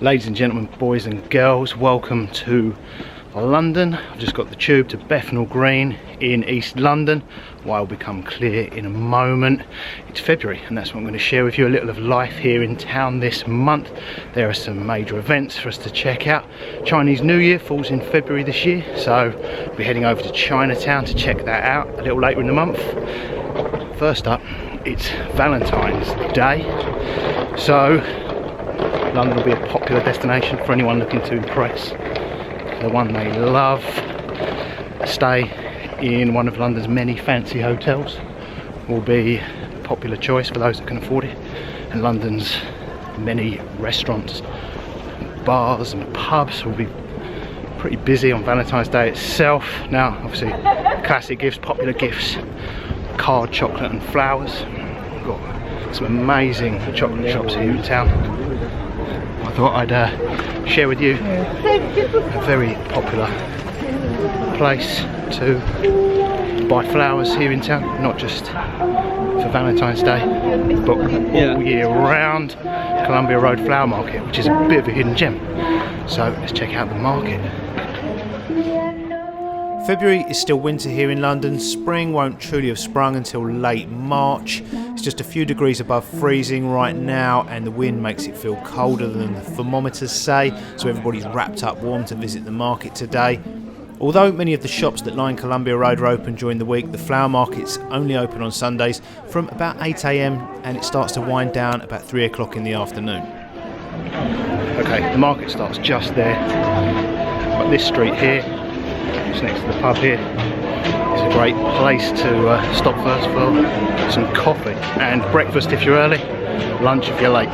Ladies and gentlemen, boys and girls, welcome to London. I've just got the tube to Bethnal Green in East London. Why will become clear in a moment. It's February and that's what I'm going to share with you, a little of life here in town this month. There are some major events for us to check out. Chinese New Year falls in February this year, so we're heading over to Chinatown to check that out a little later in the month. First up, it's Valentine's Day, so London will be a popular destination for anyone looking to impress the one they love. A stay in one of London's many fancy hotels will be a popular choice for those that can afford it, and London's many restaurants, bars and pubs will be pretty busy on Valentine's Day itself. Now obviously classic gifts, popular gifts, card, chocolate and flowers. We've got some amazing chocolate shops here in town. I thought I'd share with you a very popular place to buy flowers here in town, not just for Valentine's Day but all year round. Columbia Road Flower Market, which is a bit of a hidden gem, so let's check out the market. February is still winter here in London. Spring won't truly have sprung until late March. It's just a few degrees above freezing right now and the wind makes it feel colder than the thermometers say, so everybody's wrapped up warm to visit the market today. Although many of the shops that line Columbia Road are open during the week, the flower market's only open on Sundays from about 8 AM and it starts to wind down about 3 o'clock in the afternoon. Okay, the market starts just there, but this street here, just next to the pub here, is a great place to stop first for some coffee and breakfast if you're early, lunch if you're late.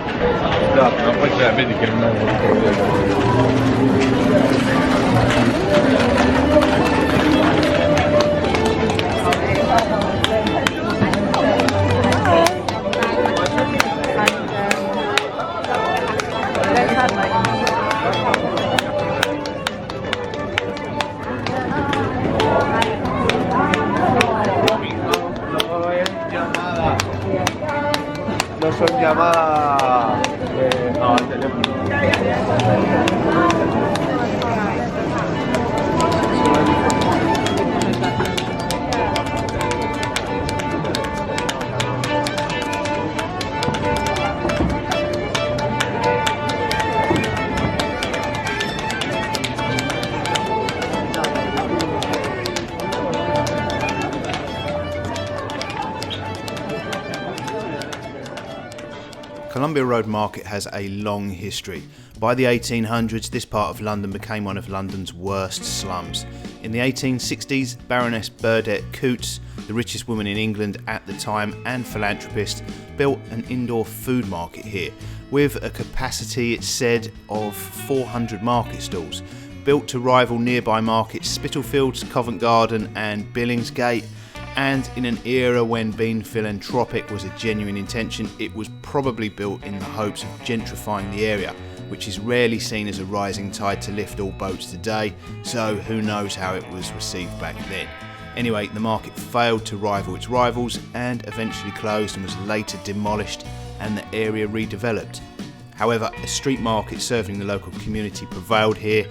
No son llamadas, no, al teléfono. Columbia Road Market has a long history. By the 1800s, this part of London became one of London's worst slums. In the 1860s, Baroness Burdett Coutts, the richest woman in England at the time and philanthropist, built an indoor food market here, with a capacity, it's said, of 400 market stalls. Built to rival nearby markets Spitalfields, Covent Garden and Billingsgate. And in an era when being philanthropic was a genuine intention, it was probably built in the hopes of gentrifying the area, which is rarely seen as a rising tide to lift all boats today, so who knows how it was received back then. Anyway, the market failed to rival its rivals and eventually closed and was later demolished and the area redeveloped. However, a street market serving the local community prevailed here.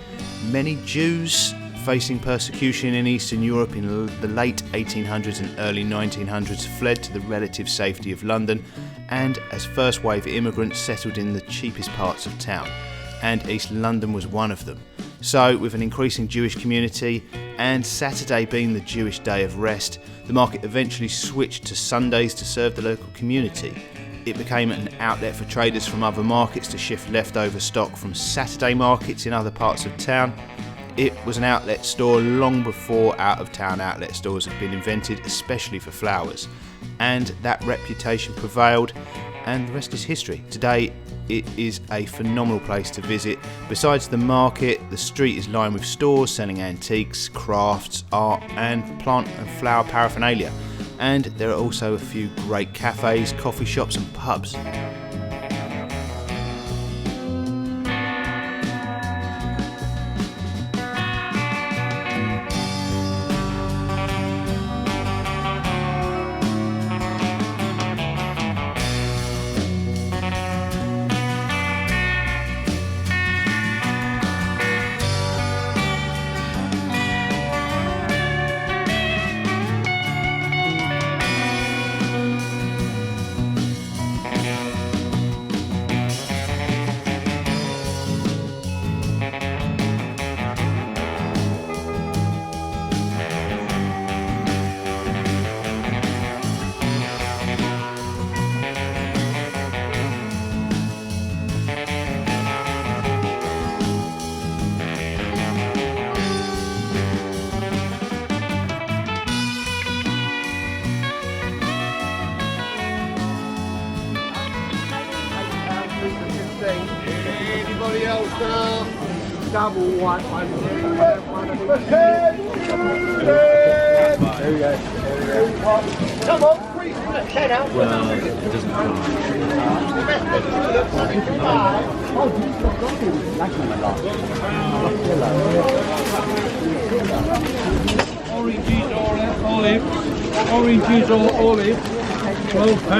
Many Jews facing persecution in Eastern Europe in the late 1800s and early 1900s fled to the relative safety of London, and as first wave immigrants settled in the cheapest parts of town, and East London was one of them. So, with an increasing Jewish community and Saturday being the Jewish day of rest, the market eventually switched to Sundays to serve the local community. It became an outlet for traders from other markets to shift leftover stock from Saturday markets in other parts of town. It was an outlet store long before out-of-town outlet stores had been invented, especially for flowers. And that reputation prevailed, and the rest is history. Today, it is a phenomenal place to visit. Besides the market, the street is lined with stores selling antiques, crafts, art, and plant and flower paraphernalia. And there are also a few great cafes, coffee shops, and pubs. Anybody else now? Double one. There we go. Come on, freeze the 10 out. Well, it doesn't come. Oranges or olives. Oranges or olives. £12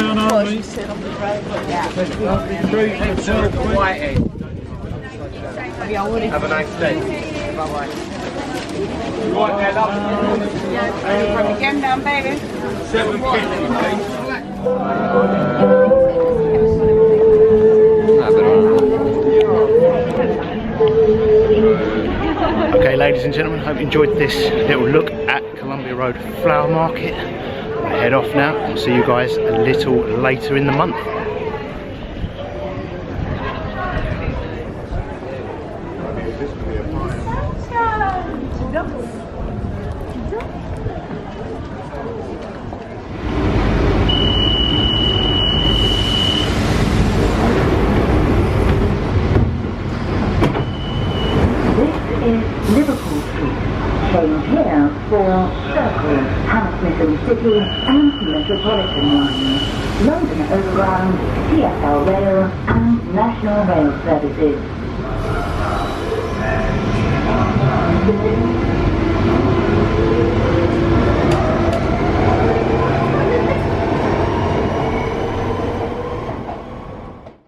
only. Have a nice day. Bye-bye. Right there, love. Again down, baby. 750. Okay, ladies and gentlemen, hope you enjoyed this little look at Columbia Road Flower Market. I'm gonna head off now and see you guys a little later in the month. Liverpool Street. Change here for Circle, Hammersmith and City and Metropolitan lines, London Overground, TfL Rail and National Rail services.